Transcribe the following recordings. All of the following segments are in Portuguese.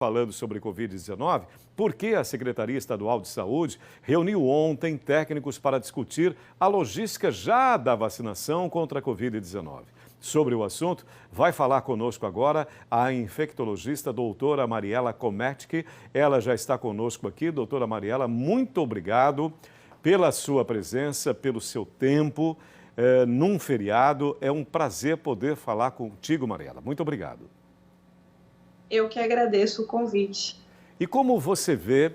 Falando sobre Covid-19, porque a Secretaria Estadual de Saúde reuniu ontem técnicos para discutir a logística já da vacinação contra a Covid-19. Sobre o assunto, vai falar conosco agora a infectologista doutora Mariela Kometky. Ela já está conosco aqui. Doutora Mariela, muito obrigado pela sua presença, pelo seu tempo num feriado. É um prazer poder falar contigo, Mariela. Muito obrigado. Eu que agradeço o convite. E como você vê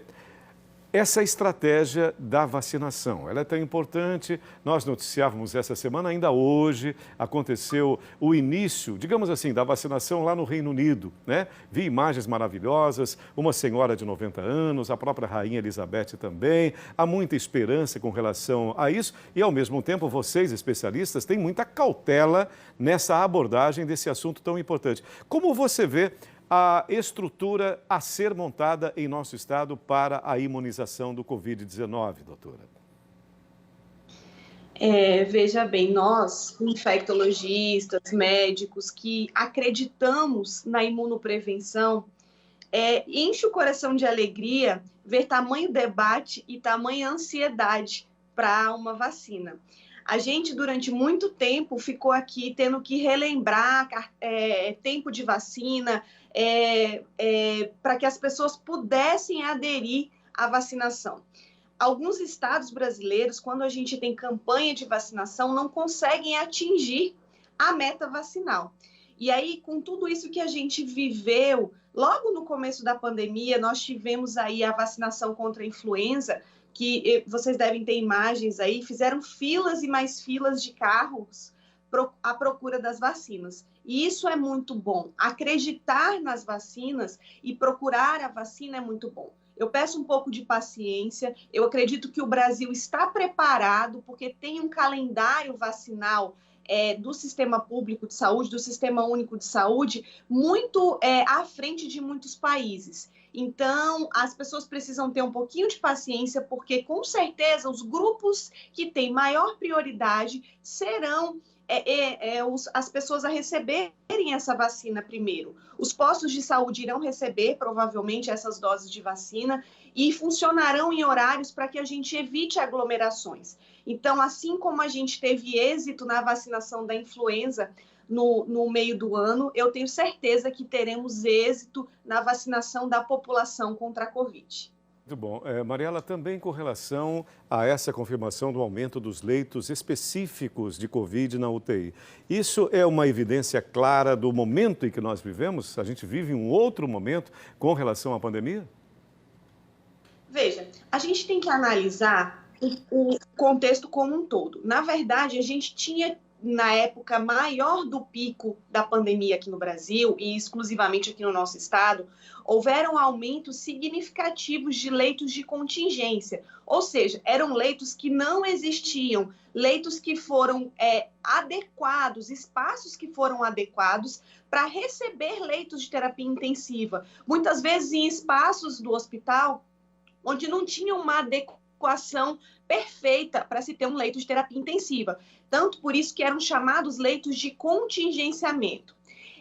essa estratégia da vacinação? Ela é tão importante. Nós noticiávamos essa semana, ainda hoje, aconteceu o início, digamos assim, da vacinação lá no Reino Unido, né? Vi imagens maravilhosas, uma senhora de 90 anos, a própria Rainha Elizabeth também. Há muita esperança com relação a isso e, ao mesmo tempo, vocês, especialistas, têm muita cautela nessa abordagem desse assunto tão importante. Como você vê a estrutura a ser montada em nosso estado para a imunização do Covid-19, doutora? Veja bem, nós, infectologistas, médicos, que acreditamos na imunoprevenção, enche o coração de alegria ver tamanho debate e tamanha ansiedade para uma vacina. A gente, durante muito tempo, ficou aqui tendo que relembrar tempo de vacina, para que as pessoas pudessem aderir à vacinação. Alguns estados brasileiros, quando a gente tem campanha de vacinação, não conseguem atingir a meta vacinal. E aí, com tudo isso que a gente viveu, logo no começo da pandemia, nós tivemos aí a vacinação contra a influenza, que vocês devem ter imagens aí, fizeram filas e mais filas de carros à procura das vacinas. E isso é muito bom. Acreditar nas vacinas e procurar a vacina é muito bom. Eu peço um pouco de paciência. Eu acredito que o Brasil está preparado, porque tem um calendário vacinal do Sistema Público de Saúde, do Sistema Único de Saúde, muito à frente de muitos países. Então, as pessoas precisam ter um pouquinho de paciência, porque, com certeza, os grupos que têm maior prioridade serão as pessoas a receberem essa vacina primeiro. Os postos de saúde irão receber, provavelmente, essas doses de vacina e funcionarão em horários para que a gente evite aglomerações. Então, assim como a gente teve êxito na vacinação da influenza no meio do ano, eu tenho certeza que teremos êxito na vacinação da população contra a Covid. Muito bom. Mariela, também com relação a essa confirmação do aumento dos leitos específicos de Covid na UTI. Isso é uma evidência clara do momento em que nós vivemos? A gente vive um outro momento com relação à pandemia? Veja, a gente tem que analisar o contexto como um todo. Na verdade, a gente tinha, na época maior do pico da pandemia aqui no Brasil, e exclusivamente aqui no nosso estado, houveram aumentos significativos de leitos de contingência, ou seja, eram leitos que não existiam, leitos que foram adequados, espaços que foram adequados para receber leitos de terapia intensiva, muitas vezes em espaços do hospital onde não tinha uma adequação perfeita para se ter um leito de terapia intensiva. Tanto por isso que eram chamados leitos de contingenciamento.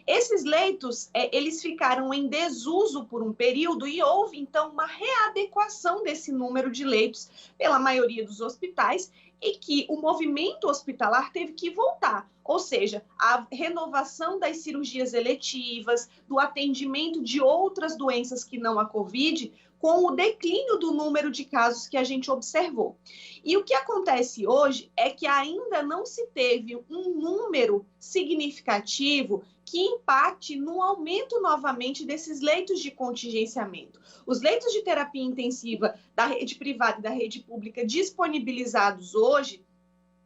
Esses leitos, eles ficaram em desuso por um período e houve, então, uma readequação desse número de leitos pela maioria dos hospitais e que o movimento hospitalar teve que voltar. Ou seja, a renovação das cirurgias eletivas, do atendimento de outras doenças que não a Covid, com o declínio do número de casos que a gente observou. E o que acontece hoje é que ainda não se teve um número significativo que impacte no aumento novamente desses leitos de contingenciamento. Os leitos de terapia intensiva da rede privada e da rede pública disponibilizados hoje,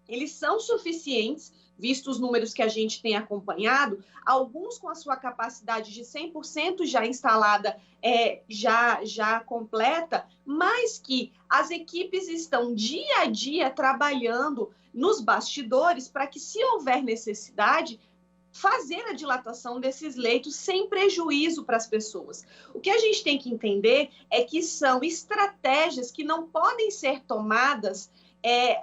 eles são suficientes, visto os números que a gente tem acompanhado, alguns com a sua capacidade de 100% já instalada, já completa, mas que as equipes estão dia a dia trabalhando nos bastidores para que, se houver necessidade, fazer a dilatação desses leitos sem prejuízo para as pessoas. O que a gente tem que entender é que são estratégias que não podem ser tomadas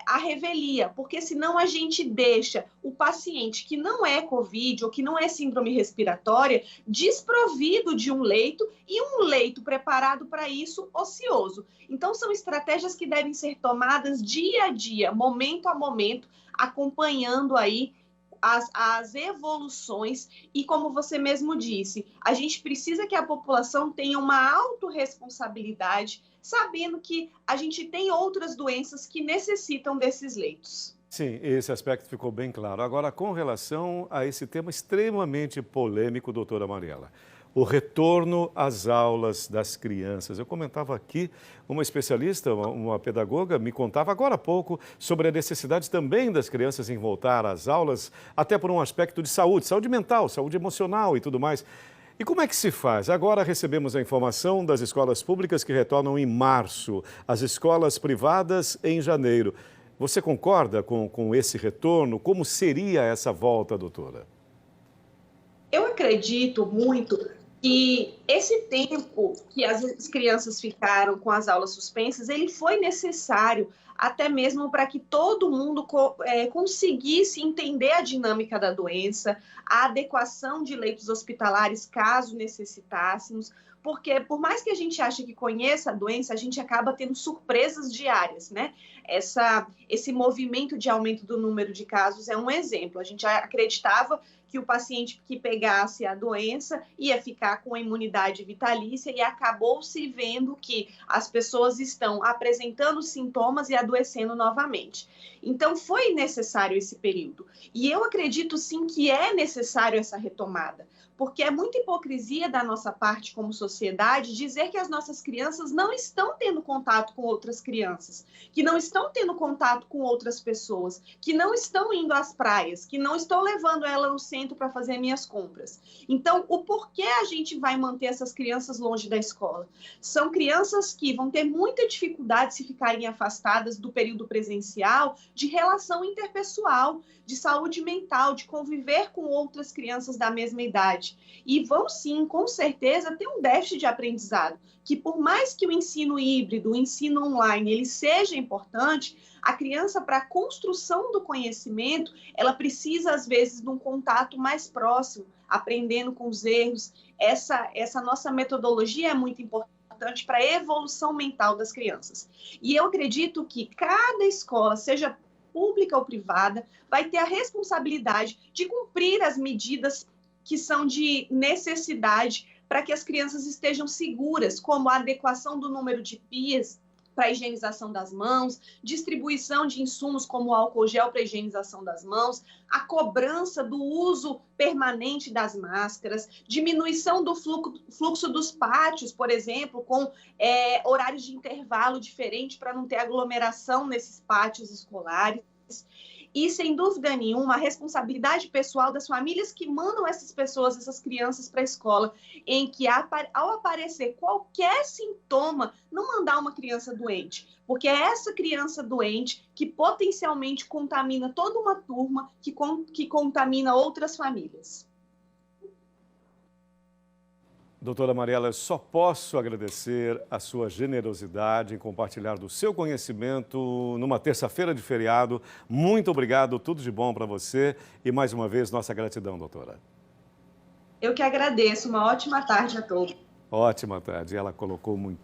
a revelia, porque senão a gente deixa o paciente que não é Covid ou que não é síndrome respiratória desprovido de um leito e um leito preparado para isso ocioso. Então, são estratégias que devem ser tomadas dia a dia, momento a momento, acompanhando aí as evoluções e, como você mesmo disse, a gente precisa que a população tenha uma autorresponsabilidade, sabendo que a gente tem outras doenças que necessitam desses leitos. Sim, esse aspecto ficou bem claro. Agora, com relação a esse tema extremamente polêmico, doutora Mariela, o retorno às aulas das crianças. Eu comentava aqui, uma especialista, uma pedagoga, me contava agora há pouco sobre a necessidade também das crianças em voltar às aulas, até por um aspecto de saúde, saúde mental, saúde emocional e tudo mais. E como é que se faz? Agora recebemos a informação das escolas públicas que retornam em março, as escolas privadas em janeiro. Você concorda com esse retorno? Como seria essa volta, doutora? Eu acredito muito que esse tempo que as crianças ficaram com as aulas suspensas, ele foi necessário até mesmo para que todo mundo conseguisse entender a dinâmica da doença, a adequação de leitos hospitalares, caso necessitássemos, porque por mais que a gente ache que conheça a doença, a gente acaba tendo surpresas diárias, né? Esse movimento de aumento do número de casos é um exemplo. A gente acreditava que o paciente que pegasse a doença ia ficar com a imunidade vitalícia e acabou se vendo que as pessoas estão apresentando sintomas e adoecendo novamente. Então, foi necessário esse período. E eu acredito, sim, que é necessário essa retomada, porque é muita hipocrisia da nossa parte como sociedade dizer que as nossas crianças não estão tendo contato com outras crianças, que não estão tendo contato com outras pessoas, que não estão indo às praias, que não estou levando ela no centro para fazer minhas compras. Então, o porquê a gente vai manter essas crianças longe da escola? São crianças que vão ter muita dificuldade se ficarem afastadas do período presencial, de relação interpessoal, de saúde mental, de conviver com outras crianças da mesma idade. E vão sim, com certeza, ter um déficit de aprendizado, que por mais que o ensino híbrido, o ensino online, ele seja importante, a criança, para a construção do conhecimento, ela precisa, às vezes, de um contato mais próximo, aprendendo com os erros. Essa nossa metodologia é muito importante para a evolução mental das crianças. E eu acredito que cada escola, seja pública ou privada, vai ter a responsabilidade de cumprir as medidas que são de necessidade para que as crianças estejam seguras, como a adequação do número de pias para a higienização das mãos, distribuição de insumos como álcool gel para a higienização das mãos, a cobrança do uso permanente das máscaras, diminuição do fluxo dos pátios, por exemplo, com horários de intervalo diferentes para não ter aglomeração nesses pátios escolares. E, sem dúvida nenhuma, a responsabilidade pessoal das famílias que mandam essas pessoas, essas crianças para a escola, em que, ao aparecer qualquer sintoma, não mandar uma criança doente, porque é essa criança doente que potencialmente contamina toda uma turma, que contamina outras famílias. Doutora Mariela, eu só posso agradecer a sua generosidade em compartilhar do seu conhecimento numa terça-feira de feriado. Muito obrigado, tudo de bom para você e mais uma vez nossa gratidão, doutora. Eu que agradeço, uma ótima tarde a todos. Ótima tarde, ela colocou muito.